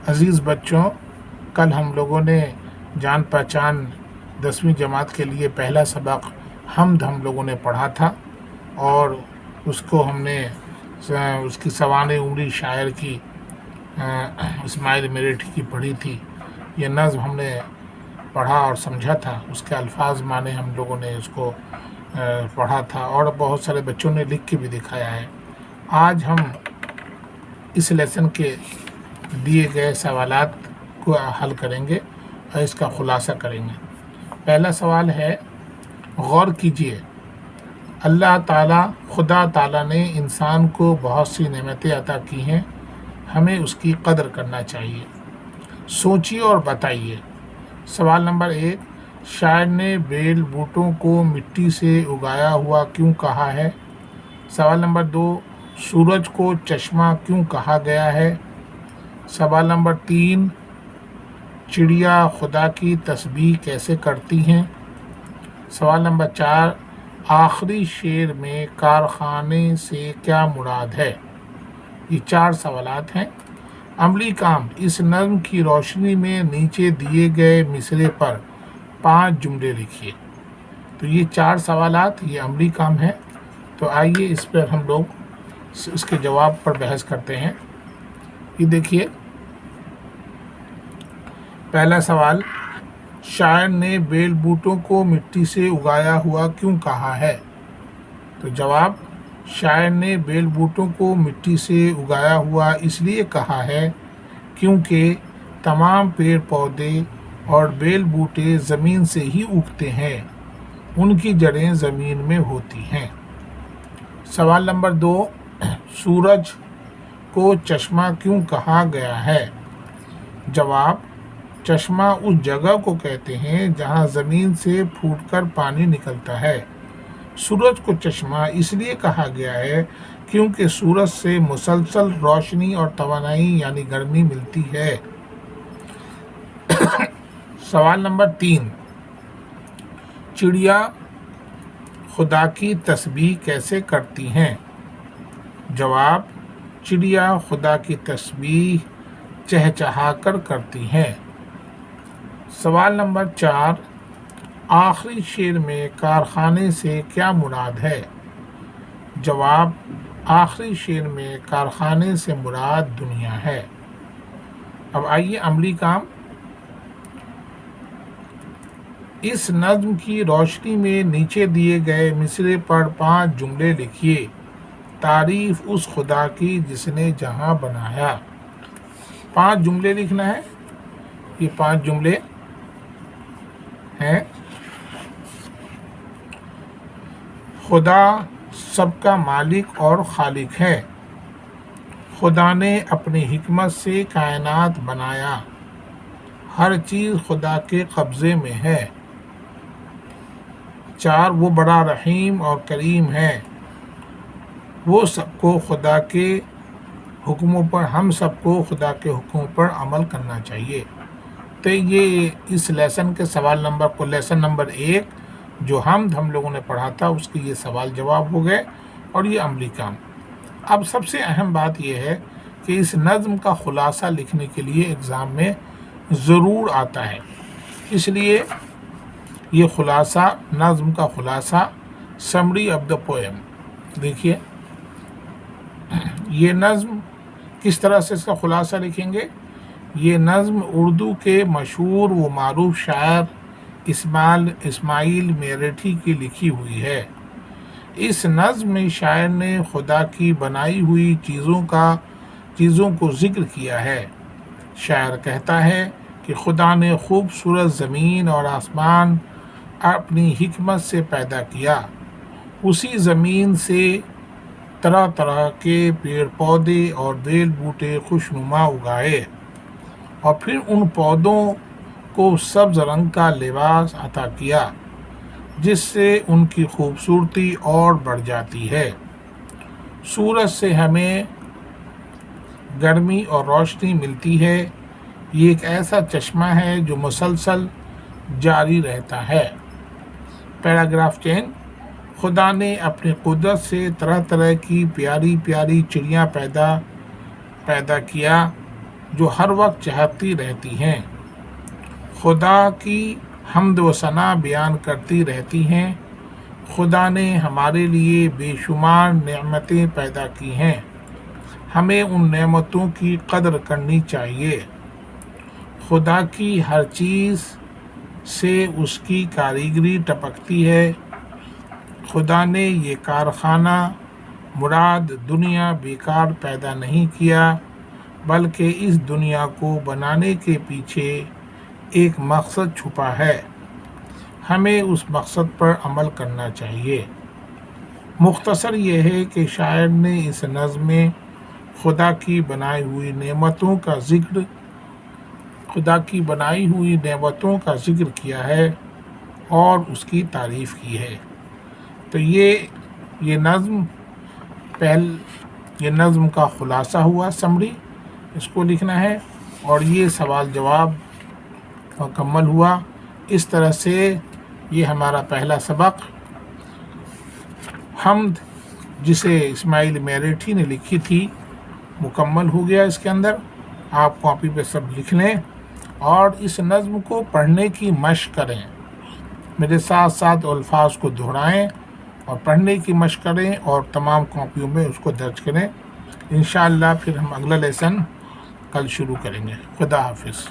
عزیز بچوں، کل ہم لوگوں نے جان پہچان 10ویں جماعت کے لیے پہلا سبق حمد ہم لوگوں نے پڑھا تھا، اور اس کو ہم نے اس کی سوانح عمری شاعر کی اسماعیل میرٹھی کی پڑھی تھی۔ یہ نظم ہم نے پڑھا اور سمجھا تھا، اس کے الفاظ معنی ہم لوگوں نے اس کو پڑھا تھا، اور بہت سارے بچوں نے لکھ کے بھی دکھایا ہے۔ آج ہم اس لیسن کے دیے گئے سوالات کو حل کریں گے اور اس کا خلاصہ کریں گے۔ پہلا سوال ہے، غور کیجئے، اللہ تعالیٰ خدا تعالیٰ نے انسان کو بہت سی نعمتیں عطا کی ہیں، ہمیں اس کی قدر کرنا چاہیے، سوچیے اور بتائیے۔ سوال نمبر 1، شاعر نے بیل بوٹوں کو مٹی سے اگایا ہوا کیوں کہا ہے؟ سوال نمبر 2، سورج کو چشمہ کیوں کہا گیا ہے؟ سوال نمبر 3، چڑیا خدا کی تسبیح کیسے کرتی ہیں؟ سوال نمبر 4، آخری شعر میں کارخانے سے کیا مراد ہے؟ یہ 4 سوالات ہیں۔ عملی کام، اس نظم کی روشنی میں نیچے دیے گئے مصرعے پر 5 جملے لکھیے۔ تو یہ 4 سوالات، یہ عملی کام ہے۔ تو آئیے اس پر ہم لوگ اس کے جواب پر بحث کرتے ہیں۔ یہ دیکھیے، پہلا سوال، شاعر نے بیل بوٹوں کو مٹی سے اگایا ہوا کیوں کہا ہے؟ تو جواب، شاعر نے بیل بوٹوں کو مٹی سے اگایا ہوا اس لیے کہا ہے کیونکہ تمام پیڑ پودے اور بیل بوٹے زمین سے ہی اگتے ہیں، ان کی جڑیں زمین میں ہوتی ہیں۔ سوال نمبر 2، سورج کو چشمہ کیوں کہا گیا ہے؟ جواب، چشمہ اس جگہ کو کہتے ہیں جہاں زمین سے پھوٹ کر پانی نکلتا ہے۔ سورج کو چشمہ اس لیے کہا گیا ہے کیونکہ سورج سے مسلسل روشنی اور توانائی یعنی گرمی ملتی ہے۔ سوال نمبر 3، چڑیا خدا کی تسبیح کیسے کرتی ہیں؟ جواب، چڑیا خدا کی تسبیح چہچہا کر کرتی ہیں۔ سوال نمبر 4، آخری شعر میں کارخانے سے کیا مراد ہے؟ جواب، آخری شعر میں کارخانے سے مراد دنیا ہے۔ اب آئیے عملی کام، اس نظم کی روشنی میں نیچے دیے گئے مصرعے پر 5 جملے لکھیے۔ تعریف اس خدا کی جس نے جہاں بنایا۔ 5 جملے لکھنا ہے۔ یہ 5 جملے ہیں، خدا سب کا مالک اور خالق ہے، خدا نے اپنی حکمت سے کائنات بنایا، ہر چیز خدا کے قبضے میں ہے۔ 4، وہ بڑا رحیم اور کریم ہے، وہ سب کو خدا کے حکموں پر، ہم سب کو خدا کے حکموں پر عمل کرنا چاہیے۔ تو یہ اس لیسن کے سوال نمبر کو، لیسن نمبر 1 جو ہم لوگوں نے پڑھا تھا، اس کے یہ سوال جواب ہو گئے اور یہ عملی کام۔ اب سب سے اہم بات یہ ہے کہ اس نظم کا خلاصہ لکھنے کے لیے ایگزام میں ضرور آتا ہے، اس لیے یہ خلاصہ، نظم کا خلاصہ، سمری آف دا پوئم، دیکھیے یہ نظم کس طرح سے اس کا خلاصہ لکھیں گے۔ یہ نظم اردو کے مشہور و معروف شاعر اسماعیل میرٹھی کی لکھی ہوئی ہے۔ اس نظم میں شاعر نے خدا کی بنائی ہوئی چیزوں کو ذکر کیا ہے۔ شاعر کہتا ہے کہ خدا نے خوبصورت زمین اور آسمان اپنی حکمت سے پیدا کیا، اسی زمین سے طرح طرح کے پیڑ پودے اور بیل بوٹے خوشنما اگائے، اور پھر ان پودوں کو سبز رنگ کا لباس عطا کیا جس سے ان کی خوبصورتی اور بڑھ جاتی ہے۔ سورج سے ہمیں گرمی اور روشنی ملتی ہے، یہ ایک ایسا چشمہ ہے جو مسلسل جاری رہتا ہے۔ پیراگراف چینج، خدا نے اپنی قدرت سے طرح طرح کی پیاری پیاری چڑیاں پیدا کیا، جو ہر وقت چہرتی رہتی ہیں، خدا کی حمد و ثنا بیان کرتی رہتی ہیں۔ خدا نے ہمارے لیے بے شمار نعمتیں پیدا کی ہیں، ہمیں ان نعمتوں کی قدر کرنی چاہیے۔ خدا کی ہر چیز سے اس کی کاریگری ٹپکتی ہے۔ خدا نے یہ کارخانہ مراد دنیا بیکار پیدا نہیں کیا، بلکہ اس دنیا کو بنانے کے پیچھے ایک مقصد چھپا ہے۔ ہمیں اس مقصد پر عمل کرنا چاہیے۔ مختصر یہ ہے کہ شاعر نے اس نظم میں خدا کی بنائی ہوئی نعمتوں کا ذکر کیا ہے اور اس کی تعریف کی ہے۔ تو یہ نظم کا خلاصہ ہوا، سمری اس کو لکھنا ہے، اور یہ سوال جواب مکمل ہوا۔ اس طرح سے یہ ہمارا پہلا سبق حمد، جسے اسماعیل میرٹھی نے لکھی تھی، مکمل ہو گیا۔ اس کے اندر آپ کاپی پہ سب لکھ لیں اور اس نظم کو پڑھنے کی مشق کریں، میرے ساتھ ساتھ الفاظ کو دہرائیں اور پڑھنے کی مشق کریں، اور تمام کاپیوں میں اس کو درج کریں۔ انشاءاللہ پھر ہم اگلا لیسن کل شروع کریں گے۔ خدا حافظ۔